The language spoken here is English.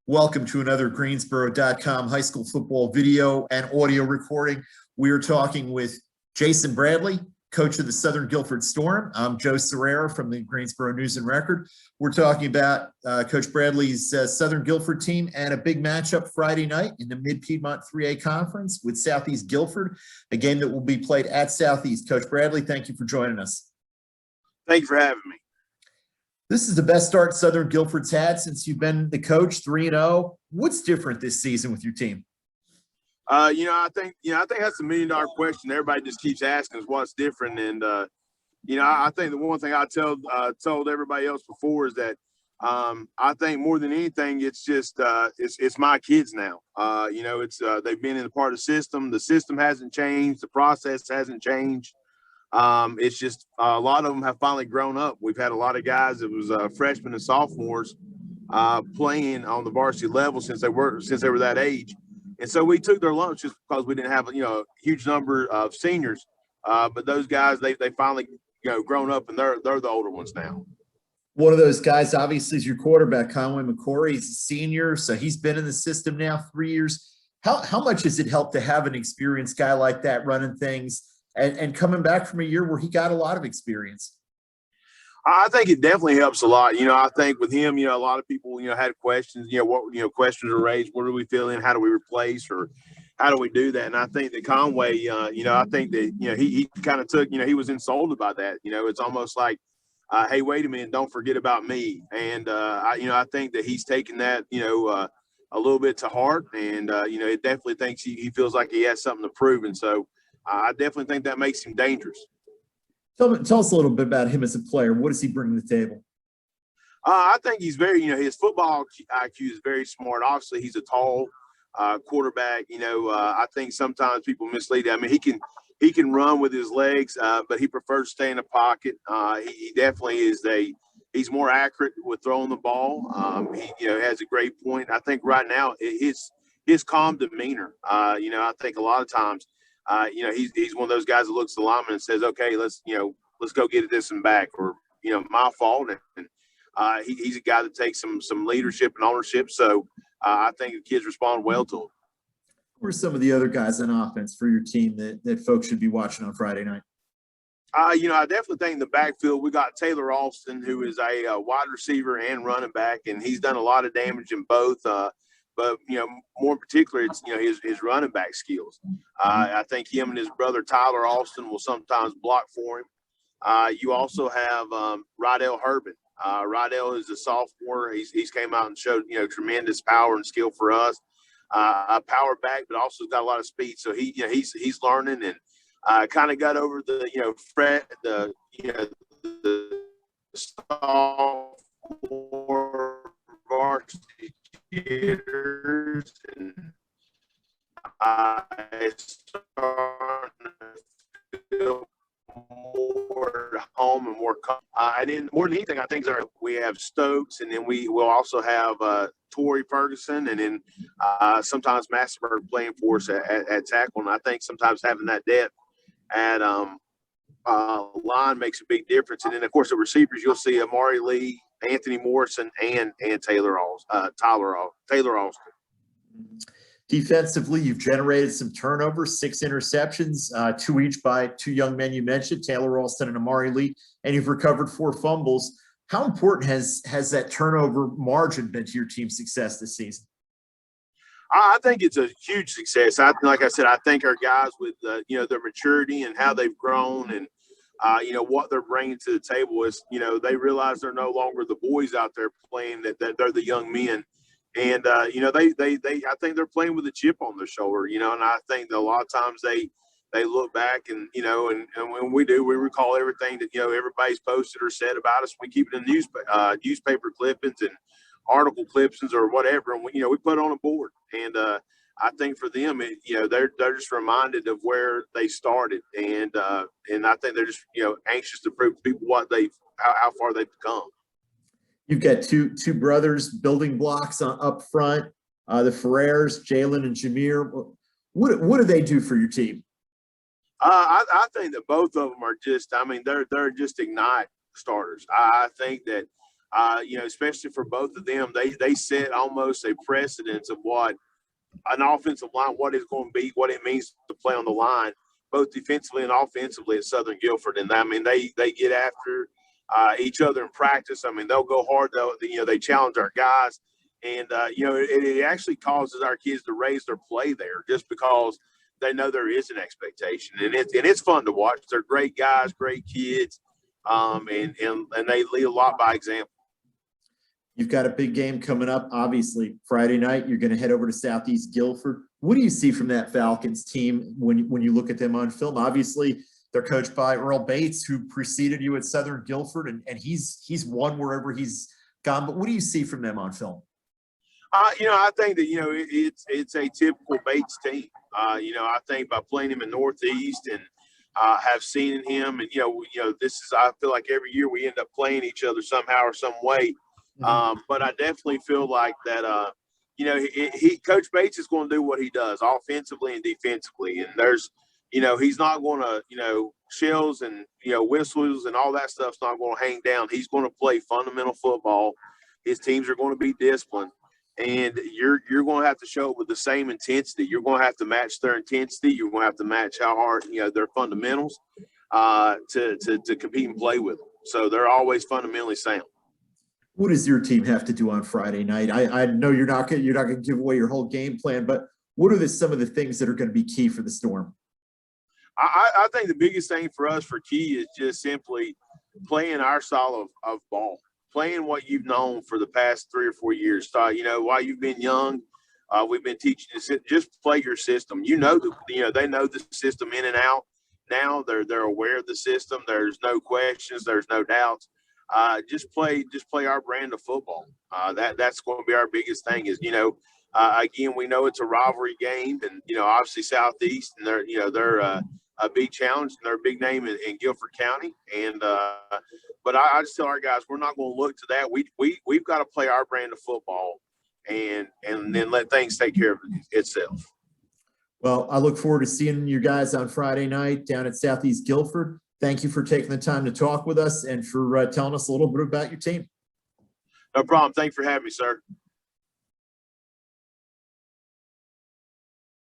Welcome to another Greensboro.com high school football video and audio recording. We are talking with Jason Bradley, coach of the Southern Guilford Storm. I'm Joe Serrera from the Greensboro News and Record. We're talking about Coach Bradley's Southern Guilford team and a big matchup Friday night in the Mid-Piedmont 3A Conference with Southeast Guilford, a game that will be played at Southeast. Coach Bradley, thank you for joining us. Thank you for having me. This is the best start Southern Guilford's had since you've been the coach, 3-0. What's different this season with your team? I think that's a $1,000,000 question. Everybody just keeps asking us what's different. And, I think the one thing I told everybody else before is that I think more than anything, it's just it's my kids now. They've been in a part of the system. The system hasn't changed. The process hasn't changed. It's just a lot of them have finally grown up. We've had a lot of guys that was freshmen and sophomores playing on the varsity level since they were that age, and so we took their lumps just because we didn't have a huge number of seniors. But those guys they finally grown up, and they're the older ones now. One of those guys obviously is your quarterback, Conway McCory. He's a senior, so he's been in the system now 3 years. How much has it helped to have an experienced guy like that running things? And coming back from a year where he got a lot of experience? I think it definitely helps a lot. I think with him, a lot of people, had questions, questions are raised. What are we feeling? How do we replace, or how do we do that? And I think that Conway, I think that, he kind of took, he was insulted by that. It's almost like, hey, wait a minute, don't forget about me. And, I think that he's taken that, a little bit to heart. And, it definitely thinks he feels like he has something to prove. And so, I definitely think that makes him dangerous. Tell us a little bit about him as a player. What does he bring to the table? I think he's very, his football IQ is very smart. Obviously, he's a tall quarterback. I think sometimes people mislead him. I mean, he can run with his legs, but he prefers to stay in the pocket. He definitely he's more accurate with throwing the ball. He has a great point. I think right now his calm demeanor. I think a lot of times. He's one of those guys that looks at the lineman and says, okay, let's go get this and back, or, my fault. And he's a guy that takes some leadership and ownership. So I think the kids respond well to him. Who are some of the other guys on offense for your team that folks should be watching on Friday night? I definitely think in the backfield, we got Taylor Alston, who is a wide receiver and running back, and he's done a lot of damage in both. But, more in particular, it's, his running back skills. I think him and his brother Tyler Alston will sometimes block for him. You also have Rydell Herbin. Rydell is a sophomore. He's came out and showed, tremendous power and skill for us. A power back, but also got a lot of speed. So he's learning and kind of got over the, the sophomore varsity jitters, and I starting to feel more at home and more. And then more than anything, I think we have Stokes, and then we will also have Torrey Ferguson, and then sometimes Massenburg playing for us at tackle. And I think sometimes having that depth at line makes a big difference. And then of course the receivers, you'll see Amari Lee, Anthony Morrison, and Taylor Alston. Defensively, you've generated some turnovers, 6 interceptions, 2 each by 2 young men you mentioned, Taylor Alston and Amari Lee, and you've recovered 4 fumbles. How important has that turnover margin been to your team's success this season? I think it's a huge success. Like I said, I think our guys with their maturity and how they've grown, and what they're bringing to the table is, they realize they're no longer the boys out there playing, that they're the young men. And, I think they're playing with a chip on their shoulder, and I think that a lot of times they look back and, and when we do, we recall everything that, everybody's posted or said about us. We keep it in newspaper clippings and article clippings or whatever. And we put it on a board. And, I think for them, they're just reminded of where they started, and I think they're just anxious to prove to people how far they've come. You've got two brothers, building blocks up front, the Ferrers, Jalen and Jameer. What do they do for your team? I think that both of them are just, they're just ignite starters. I think that especially for both of them, they set almost a precedence of what an offensive line, what it's going to be, what it means to play on the line, both defensively and offensively at Southern Guilford. And I mean, they get after each other in practice. I mean, they'll go hard. They challenge our guys, and it actually causes our kids to raise their play there just because they know there is an expectation, and it's fun to watch. They're great guys, great kids, and they lead a lot by example. You've got a big game coming up, obviously. Friday night, you're going to head over to Southeast Guilford. What do you see from that Falcons team when you look at them on film? Obviously, they're coached by Earl Bates, who preceded you at Southern Guilford, and he's won wherever he's gone. But what do you see from them on film? I think that it's a typical Bates team. I think by playing him in Northeast and have seen him, and this is, I feel like every year we end up playing each other somehow or some way. But I definitely feel like that, Coach Bates is going to do what he does offensively and defensively. And there's, he's not going to, shells and, whistles and all that stuff's not going to hang down. He's going to play fundamental football. His teams are going to be disciplined. And you're going to have to show it with the same intensity. You're going to have to match their intensity. You're going to have to match how hard, their fundamentals to compete and play with them. So they're always fundamentally sound. What does your team have to do on Friday night? I know you're not going to give away your whole game plan, but what are some of the things that are going to be key for the Storm? I think the biggest thing for us for key is just simply playing our style of ball, playing what you've known for the past 3 or 4 years. While you've been young, we've been teaching you just play your system. They know the system in and out. Now they're aware of the system. There's no questions. There's no doubts. Just play our brand of football. That's going to be our biggest thing. Is again, we know it's a rivalry game, and obviously Southeast, and they're a big challenge, and they're a big name in Guilford County. And but I just tell our guys, we're not going to look to that. We've got to play our brand of football, and then let things take care of itself. Well, I look forward to seeing you guys on Friday night down at Southeast Guilford. Thank you for taking the time to talk with us and for telling us a little bit about your team. No problem. Thanks for having me, sir.